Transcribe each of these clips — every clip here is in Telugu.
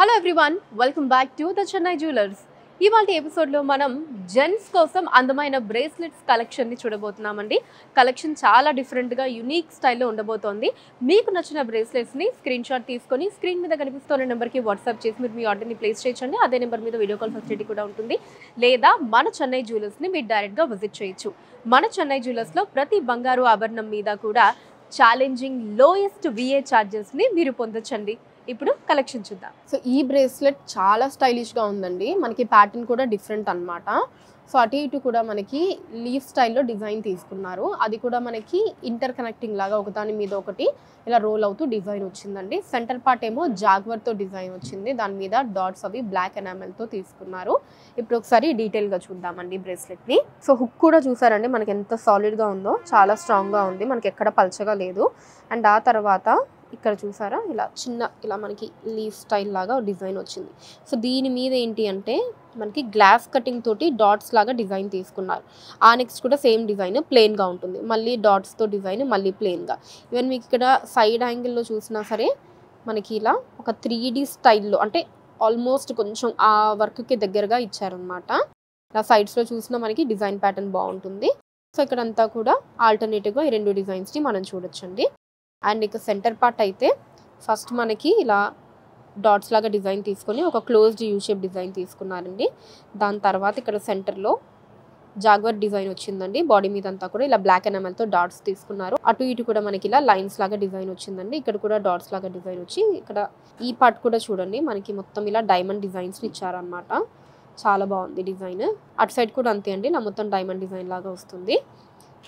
Hello everyone, welcome back to the Chennai jewellers. ఇవాళ ఎపిసోడ్లో మనం జెంట్స్ కోసం అందమైన బ్రేస్లెట్స్ కలెక్షన్ని చూడబోతున్నామండి. కలెక్షన్ చాలా డిఫరెంట్గా యూనిక్ స్టైల్లో ఉండబోతోంది. మీకు నచ్చిన బ్రేస్లెట్స్ని స్క్రీన్ షాట్ తీసుకొని స్క్రీన్ మీద కనిపిస్తున్న నెంబర్కి వాట్సాప్ చేసి మీరు మీ ఆర్డర్ని ప్లేస్ చేయొచ్చండి. అదే నెంబర్ మీద వీడియో కాల్ ఫెసిలిటీ కూడా ఉంటుంది. లేదా మన చెన్నై జ్యువెలర్స్ని మీరు డైరెక్ట్గా విజిట్ చేయొచ్చు. మన చెన్నై జ్యువెలర్స్లో ప్రతి బంగారు ఆభరణం మీద కూడా ఛాలెంజింగ్ లోయెస్ట్ విఏ ఛార్జెస్ని మీరు పొందొచ్చండి. ఇప్పుడు కలెక్షన్ చూద్దాం. సో ఈ బ్రేస్లెట్ చాలా స్టైలిష్గా ఉందండి. మనకి ప్యాటర్న్ కూడా డిఫరెంట్ అన్నమాట. సో అటు ఇటు కూడా మనకి లీఫ్ స్టైల్లో డిజైన్ తీసుకున్నారు. అది కూడా మనకి ఇంటర్ కనెక్టింగ్ లాగా ఒకదాని మీద ఒకటి ఇలా రోల్ అవుతూ డిజైన్ వచ్చిందండి. సెంటర్ పార్ట్ ఏమో జాగ్వర్తో డిజైన్ వచ్చింది. దాని మీద డాట్స్ అవి బ్లాక్ ఎనామెల్తో తీసుకున్నారు. ఇప్పుడు ఒకసారి డీటెయిల్గా చూద్దామండి బ్రేస్లెట్ని. సో హుక్ కూడా చూసారండి, మనకి ఎంత సాలిడ్గా ఉందో, చాలా స్ట్రాంగ్గా ఉంది, మనకి ఎక్కడ పల్చగా లేదు. అండ్ ఆ తర్వాత ఇక్కడ చూసారా ఇలా మనకి లీఫ్ స్టైల్ లాగా డిజైన్ వచ్చింది. సో దీని మీద ఏంటి అంటే మనకి గ్లాస్ కటింగ్ తోటి డాట్స్ లాగా డిజైన్ తీసుకున్నారు. ఆ నెక్స్ట్ కూడా సేమ్ డిజైన్ ప్లెయిన్గా ఉంటుంది, మళ్ళీ డాట్స్తో డిజైన్ మళ్ళీ ప్లెయిన్గా. ఈవెన్ మీకు ఇక్కడ సైడ్ యాంగిల్లో చూసినా సరే మనకి ఇలా ఒక 3D స్టైల్లో, అంటే ఆల్మోస్ట్ కొంచెం ఆ వర్క్కి దగ్గరగా ఇచ్చారనమాట. ఇలా సైడ్స్లో చూసినా మనకి డిజైన్ ప్యాటర్న్ బాగుంటుంది. సో ఇక్కడంతా కూడా ఆల్టర్నేటివ్గా ఈ రెండు డిజైన్స్ని మనం చూడొచ్చండి. అండ్ ఇక సెంటర్ పార్ట్ అయితే ఫస్ట్ మనకి ఇలా డాట్స్ లాగా డిజైన్ తీసుకొని ఒక క్లోజ్డ్ యూ షేప్ డిజైన్ తీసుకున్నారండి. దాని తర్వాత ఇక్కడ సెంటర్లో జాగ్వర్ డిజైన్ వచ్చిందండి. బాడీ మీద అంతా కూడా ఇలా బ్లాక్ ఎనామెల్తో డాట్స్ తీసుకున్నారు. అటు ఇటు కూడా మనకి ఇలా లైన్స్ లాగా డిజైన్ వచ్చిందండి. ఇక్కడ కూడా డాట్స్ లాగా డిజైన్ వచ్చి ఇక్కడ ఈ పార్ట్ కూడా చూడండి, మనకి మొత్తం ఇలా డైమండ్ డిజైన్స్ని ఇచ్చారనమాట. చాలా బాగుంది డిజైన్. అటు సైడ్ కూడా అంతే అండి, ఇలా మొత్తం డైమండ్ డిజైన్ లాగా వస్తుంది.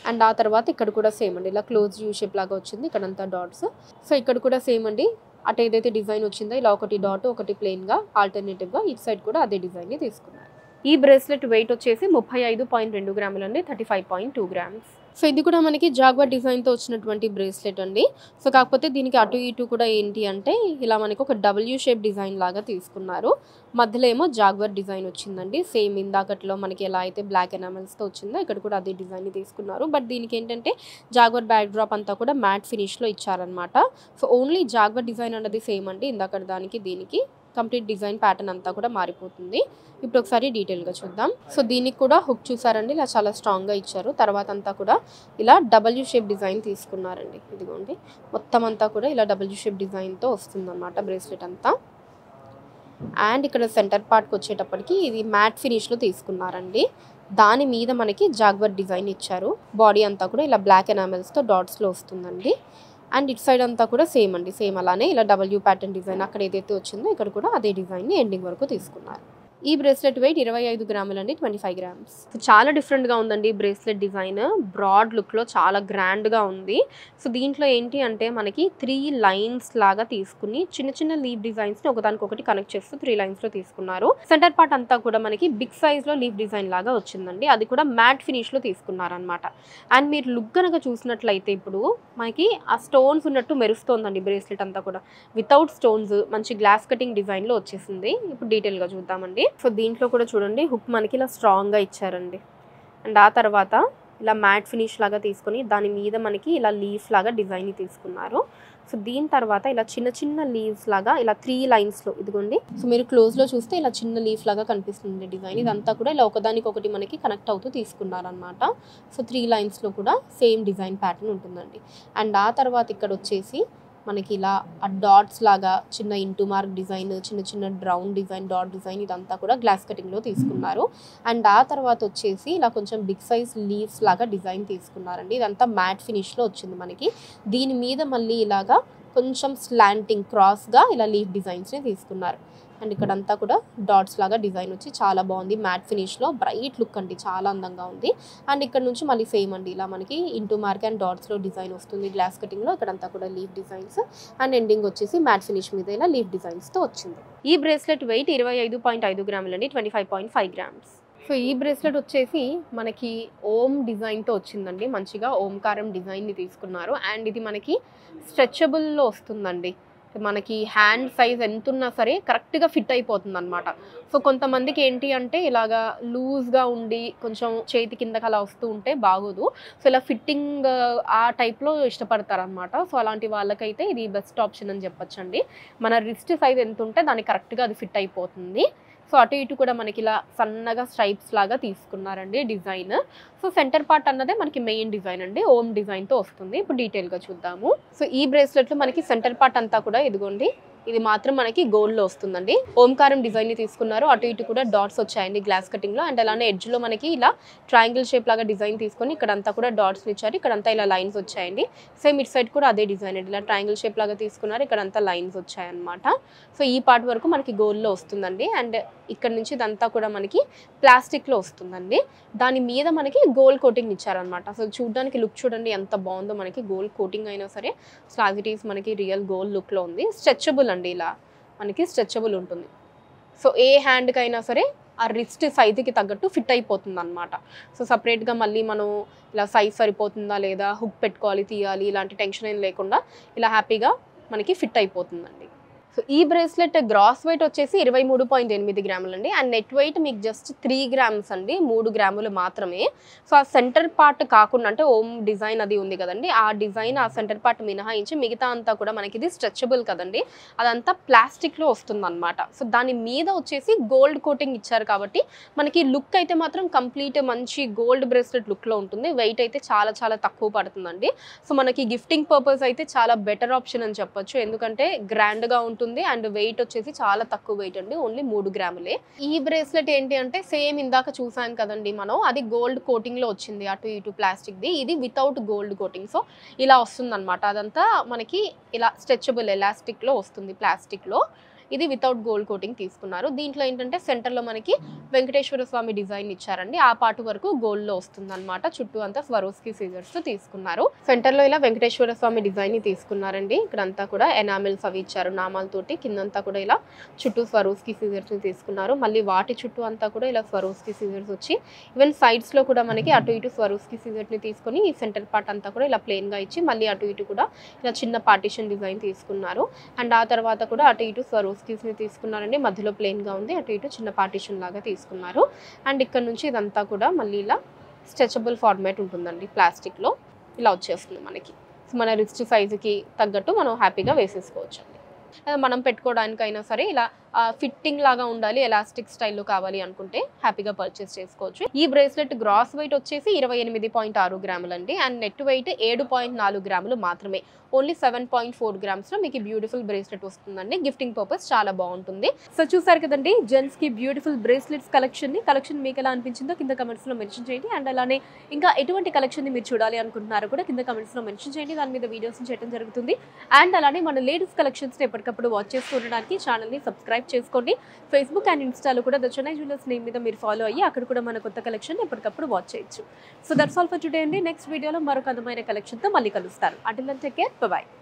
అండ్ ఆ తర్వాత ఇక్కడ కూడా సేమ్ అండి, ఇలా క్లోజ్ యూ షేప్ లాగా వచ్చింది ఇక్కడంతా డాట్స్. సో ఇక్కడ కూడా సేమ్ అండి, అటు ఏదైతే డిజైన్ వచ్చిందో ఇలా ఒకటి డాట్ ఒకటి ప్లెయిన్గా ఆల్టర్నేటివ్గా ఇటు సైడ్ కూడా అదే డిజైన్ని తీసుకున్నారు. ఈ బ్రేస్లెట్ వెయిట్ వచ్చేసి 35.2 గ్రాములు అండి, 35.2 గ్రామ్స్. సో ఇది కూడా మనకి జాగ్వర్ డిజైన్తో వచ్చినటువంటి బ్రేస్లెట్ అండి. సో కాకపోతే దీనికి అటు ఇటు కూడా ఏంటి అంటే ఇలా మనకి ఒక డబ్ల్యూ షేప్ డిజైన్ లాగా తీసుకున్నారు. మధ్యలో ఏమో జాగ్వర్ డిజైన్ వచ్చిందండి. సేమ్ ఇందాకట్లో మనకి ఎలా అయితే బ్లాక్ ఎనామెల్స్తో వచ్చిందో ఇక్కడ కూడా అదే డిజైన్ని తీసుకున్నారు. బట్ దీనికి ఏంటంటే జాగ్వర్ బ్యాక్ డ్రాప్ అంతా కూడా మ్యాట్ ఫినిష్లో ఇచ్చారనమాట. సో ఓన్లీ జాగ్వర్ డిజైన్ అన్నది సేమ్ అండి, ఇందాక దానికి దీనికి కంప్లీట్ డిజైన్ ప్యాటర్న్ అంతా కూడా మారిపోతుంది. ఇప్పుడు ఒకసారి డీటెయిల్గా చూద్దాం. సో దీనికి కూడా హుక్ చూసారండి, ఇలా చాలా స్ట్రాంగ్గా ఇచ్చారు. తర్వాత అంతా కూడా ఇలా డబల్యూ షేప్ డిజైన్ తీసుకున్నారండి. ఇదిగోండి మొత్తం అంతా కూడా ఇలా డబల్యూ షేప్ డిజైన్తో వస్తుందన్నమాట బ్రేస్లెట్ అంతా. అండ్ ఇక్కడ సెంటర్ పార్ట్కి వచ్చేటప్పటికి ఇది మ్యాట్ ఫినిష్లో తీసుకున్నారండి. దాని మీద మనకి జాగ్వర్ డిజైన్ ఇచ్చారు. బాడీ అంతా కూడా ఇలా బ్లాక్ ఎనామెల్స్తో డాట్స్లో వస్తుందండి. అండ్ ఇటు సైడ్ అంతా కూడా సేమ్ అండి, సేమ్ అలానే ఇలా డబ్ల్యూ ప్యాటర్న్ డిజైన్ అక్కడ ఏదైతే వచ్చిందో ఇక్కడ కూడా అదే డిజైన్ని ఎండింగ్ వరకు తీసుకున్నారు. ఈ బ్రేస్లెట్ వెయిట్ 25 గ్రాములు అండి, 25 గ్రామ్స్. చాలా డిఫరెంట్గా ఉందండి బ్రేస్లెట్ డిజైన్. బ్రాడ్ లుక్లో చాలా గ్రాండ్గా ఉంది. సో దీంట్లో ఏంటి అంటే మనకి 3 లైన్స్ లాగా తీసుకుని చిన్న చిన్న లీఫ్ డిజైన్స్ని ఒకదానికొకటి కనెక్ట్ చేస్తూ 3 లైన్స్లో తీసుకున్నారు. సెంటర్ పార్ట్ అంతా కూడా మనకి బిగ్ సైజ్లో లీఫ్ డిజైన్ లాగా వచ్చిందండి. అది కూడా మ్యాట్ ఫినిష్లో తీసుకున్నారనమాట. అండ్ మీరు లుక్ కనుక చూసినట్లయితే ఇప్పుడు మనకి ఆ స్టోన్స్ ఉన్నట్టు మెరుస్తోందండి బ్రేస్లెట్ అంతా కూడా. వితౌట్ స్టోన్స్ మంచి గ్లాస్ కటింగ్ డిజైన్లో వచ్చేసింది. ఇప్పుడు డీటెయిల్గా చూద్దామండి. సో దీంట్లో కూడా చూడండి హుక్ మనకి ఇలా స్ట్రాంగ్గా ఇచ్చారండి. అండ్ ఆ తర్వాత ఇలా మ్యాట్ ఫినిష్ లాగా తీసుకొని దాని మీద మనకి ఇలా లీవ్స్ లాగా డిజైన్ తీసుకున్నారు. సో దీని తర్వాత ఇలా చిన్న చిన్న లీవ్స్ లాగా ఇలా 3 లైన్స్లో ఇదిగోండి. సో మీరు క్లోజ్లో చూస్తే ఇలా చిన్న లీఫ్ లాగా కనిపిస్తుంది డిజైన్. ఇదంతా కూడా ఇలా ఒకదానికొకటి మనకి కనెక్ట్ అవుతూ తీసుకున్నారనమాట. సో 3 లైన్స్లో కూడా సేమ్ డిజైన్ ప్యాటర్న్ ఉంటుందండి. అండ్ ఆ తర్వాత ఇక్కడ వచ్చేసి మనకి ఇలా ఆ డాట్స్ లాగా చిన్న ఇంటూ మార్క్ డిజైన్, చిన్న చిన్న డ్రౌన్ డిజైన్, డాట్ డిజైన్ ఇదంతా కూడా గ్లాస్ కటింగ్లో తీసుకున్నారు. అండ్ ఆ తర్వాత వచ్చేసి ఇలా కొంచెం బిగ్ సైజ్ లీవ్స్ లాగా డిజైన్ తీసుకున్నారండి. ఇదంతా మ్యాట్ ఫినిష్లో వచ్చింది మనకి. దీని మీద మళ్ళీ ఇలాగా కొంచెం స్లాంటింగ్ క్రాస్గా ఇలా లీఫ్ డిజైన్స్ని తీసుకున్నారు. అండ్ ఇక్కడంతా కూడా డాట్స్ లాగా డిజైన్ వచ్చి చాలా బాగుంది. మ్యాట్ ఫినిష్లో బ్రైట్ లుక్ అండి, చాలా అందంగా ఉంది. అండ్ ఇక్కడ నుంచి మళ్ళీ సేమ్ అండి, ఇలా మనకి ఇంటూ మార్క్ అండ్ డాట్స్లో డిజైన్ వస్తుంది గ్లాస్ కటింగ్లో. ఇక్కడంతా కూడా లీఫ్ డిజైన్స్ అండ్ ఎండింగ్ వచ్చేసి మ్యాట్ ఫినిష్ మీద ఇలా లీఫ్ డిజైన్స్తో వచ్చింది. ఈ బ్రేస్లెట్ వెయిట్ 25.5 గ్రాములు అండి, 25.5 గ్రామ్స్. సో ఈ బ్రేస్లెట్ వచ్చేసి మనకి ఓం డిజైన్తో వచ్చిందండి. మంచిగా ఓంకారం డిజైన్ని తీసుకున్నారు. అండ్ ఇది మనకి స్ట్రెచబుల్లో వస్తుందండి. మనకి హ్యాండ్ సైజ్ ఎంత ఉన్నా సరే కరెక్ట్గా ఫిట్ అయిపోతుంది అనమాట. సో కొంతమందికి ఏంటి అంటే ఇలాగా లూజ్గా ఉండి కొంచెం చేతి కిందకి అలా వస్తూ ఉంటే బాగోదు. సో ఇలా ఫిట్టింగ్ ఆ టైప్లో ఇష్టపడతారనమాట. సో అలాంటి వాళ్ళకైతే ఇది బెస్ట్ ఆప్షన్ అని చెప్పొచ్చండి. మన రిస్ట్ సైజ్ ఎంత ఉంటే దానికి కరెక్ట్గా అది ఫిట్ అయిపోతుంది. సో అటు ఇటు కూడా మనకి ఇలా సన్నగా స్ట్రైప్స్ లాగా తీసుకున్నారండి డిజైన్. సో సెంటర్ పార్ట్ అన్నదే మనకి మెయిన్ డిజైన్ అండి, ఓమ్ డిజైన్తో వస్తుంది. ఇప్పుడు డీటెయిల్గా చూద్దాము. సో ఈ బ్రేస్లెట్లో మనకి సెంటర్ పార్ట్ అంతా కూడా ఇదిగోండి, ఇది మాత్రం మనకి గోల్డ్లో వస్తుందండి. ఓంకారం డిజైన్ని తీసుకున్నారు, అటు ఇటు కూడా డాట్స్ వచ్చాయండి గ్లాస్ కటింగ్లో. అండ్ అలానే ఎడ్జ్లో మనకి ఇలా ట్రయాంగిల్ షేప్ లాగా డిజైన్ తీసుకొని ఇక్కడంతా కూడా డాట్స్ ఇచ్చారు, ఇక్కడంతా ఇలా లైన్స్ వచ్చాయండి. సేమ్ ఇటు సైడ్ కూడా అదే డిజైన్ అండి, ఇలా ట్రయాంగిల్ షేప్ లాగా తీసుకున్నారు, ఇక్కడంతా లైన్స్ వచ్చాయన్నమాట. సో ఈ పార్ట్ వరకు మనకి గోల్డ్లో వస్తుందండి. అండ్ ఇక్కడ నుంచి ఇదంతా కూడా మనకి ప్లాస్టిక్లో వస్తుందండి. దాని మీద మనకి గోల్డ్ కోటింగ్ ఇచ్చారనమాట. సో చూడడానికి లుక్ చూడండి ఎంత బాగుందో, మనకి గోల్డ్ కోటింగ్ అయినా సరే స్లాజిటీస్ మనకి రియల్ గోల్డ్ లుక్లో ఉంది. స్ట్రెచబుల్ అండి, ఇలా మనకి స్ట్రెచబుల్ ఉంటుంది. సో ఏ హ్యాండ్కి అయినా సరే ఆ రిస్ట్ సైజుకి తగ్గట్టు ఫిట్ అయిపోతుంది అనమాట. సో సపరేట్గా మళ్ళీ మనం ఇలా సైజ్ సరిపోతుందా లేదా, హుక్ పెట్టుకోవాలి తీయాలి ఇలాంటి టెన్షన్ ఏం లేకుండా ఇలా హ్యాపీగా మనకి ఫిట్ అయిపోతుందండి. సో ఈ బ్రేస్లెట్ గ్రాస్ వెయిట్ వచ్చేసి 23.8 గ్రాములు అండి. అండ్ నెట్ వెయిట్ మీకు జస్ట్ 3 గ్రామ్స్ అండి, 3 గ్రాములు మాత్రమే. సో ఆ సెంటర్ పార్ట్ కాకుండా అంటే ఓమ్ డిజైన్ అది ఉంది కదండి, ఆ డిజైన్ ఆ సెంటర్ పార్ట్ మినహాయించి మిగతా అంతా కూడా మనకి ఇది స్ట్రెచబుల్ కదండి, అదంతా ప్లాస్టిక్లో వస్తుంది అనమాట. సో దాని మీద వచ్చేసి గోల్డ్ కోటింగ్ ఇచ్చారు కాబట్టి మనకి లుక్ అయితే మాత్రం కంప్లీట్ మంచి గోల్డ్ బ్రేస్లెట్ లుక్లో ఉంటుంది. వెయిట్ అయితే చాలా చాలా తక్కువ పడుతుందండి. సో మనకి గిఫ్టింగ్ పర్పస్ అయితే చాలా బెటర్ ఆప్షన్ అని చెప్పొచ్చు, ఎందుకంటే గ్రాండ్గా ఉంటుంది అండ్ వెయిట్ వచ్చేసి చాలా తక్కువ వెయిట్ అండి, ఓన్లీ 3 గ్రాములే. ఈ బ్రేస్లెట్ ఏంటి అంటే సేమ్ ఇందాక చూసాం కదండి మనం, అది గోల్డ్ కోటింగ్ లో వచ్చింది అటు ఇటు ప్లాస్టిక్ ది, ఇది వితౌట్ గోల్డ్ కోటింగ్. సో ఇలా వస్తుంది అనమాట, అదంతా మనకి ఇలా స్ట్రెచబుల్ ఎలాస్టిక్ లో వస్తుంది ప్లాస్టిక్ లో. ఇది వితౌట్ గోల్డ్ కోటింగ్ తీసుకున్నారు. దీంట్లో ఏంటంటే సెంటర్లో మనకి వెంకటేశ్వర స్వామి డిజైన్ ఇచ్చారండి, ఆ పార్ట్ వరకు గోల్డ్లో వస్తుంది అనమాట. చుట్టూ అంతా స్వరోస్కి సీజర్స్ తీసుకున్నారు. సెంటర్లో ఇలా వెంకటేశ్వర స్వామి డిజైన్ని తీసుకున్నారండి. ఇక్కడంతా కూడా ఎనామిల్స్ అవి ఇచ్చారు నామాలతోటి, కిందంతా కూడా ఇలా చుట్టూ స్వరోస్కి సీజర్స్ని తీసుకున్నారు. మళ్ళీ వాటి చుట్టూ అంతా కూడా ఇలా స్వరోస్కి సీజర్స్ వచ్చి ఈవెన్ సైడ్స్లో కూడా మనకి అటు ఇటు స్వరోస్కి సీజర్ని తీసుకొని ఈ సెంటర్ పార్ట్ అంతా కూడా ఇలా ప్లెయిన్గా ఇచ్చి మళ్ళీ అటు ఇటు కూడా ఇలా చిన్న పార్టిషన్ డిజైన్ తీసుకున్నారు. అండ్ ఆ తర్వాత కూడా అటు ఇటు స్వరోస్కి తీసుకున్నారండి, మధ్యలో ప్లెయిన్గా ఉంది, అటు ఇటు చిన్న పార్టిషన్ లాగా తీసుకున్నారు. అండ్ ఇక్కడ నుంచి ఇదంతా కూడా మళ్ళీ ఇలా స్ట్రెచబుల్ ఫార్మాట్ ఉంటుందండి, ప్లాస్టిక్లో ఇలా వచ్చేస్తుంది మనకి. మన రిస్ట్ సైజుకి తగ్గట్టు మనం హ్యాపీగా వేసేసుకోవచ్చు అండి. మనం పెట్టుకోవడానికైనా సరే ఇలా ఫిట్టింగ్ లాగా ఉండాలి, ఎలాస్టిక్ స్టైల్లో కావాలి అనుకుంటే హ్యాపీగా పర్చేస్ చేసుకోవచ్చు. ఈ బ్రేస్లెట్ గ్రాస్ వెయిట్ వచ్చేసి 28.6 గ్రాములు అండి. అండ్ నెట్ వెయిట్ 7.4 గ్రాములు మాత్రమే, ఓన్లీ 7.4 గ్రామ్స్లో మీకు బ్యూటిఫుల్ బ్రేస్లెట్ వస్తుందండి. గిఫ్టింగ్ పర్పస్ చాలా బాగుంటుంది. సో చూసారు కదండి జెంట్స్కి బ్యూటిఫుల్ బ్రేస్లెట్స్ కలెక్షన్ మీకు ఎలా అనిపించిందో కింద కమెంట్స్లో మెన్షన్ చేయండి. అండ్ అలానే ఇంకా ఎటువంటి కలెక్షన్ని మీరు చూడాలి అనుకుంటున్నారో కూడా కింద కమెంట్స్లో మెన్షన్ చేయండి, దాని మీద వీడియోస్ చేయడం జరుగుతుంది. అండ్ అలానే మన లేటెస్ట్ కలెక్షన్స్ని ఎప్పటికప్పుడు వాచ్ చేస్తూ ఉండడానికి ఛానల్ని సబ్స్క్రైబ్ చేసుకోండి. ఫేస్బుక్ అండ్ ఇన్స్టాలో కూడా ద చెన్నై జ్యువెలర్స్ నేమ్ మీద మీరు ఫాలో అయ్యి అక్కడ కూడా మన కొత్త కలెక్షన్ ఎప్పటికప్పుడు వాచ్ చేయొచ్చు. So that's all for today అండి. నెక్స్ట్ వీడియోలో మరొక అందమైన కలెక్షన్తో మళ్ళీ కలుస్తాను. Until then take care, by.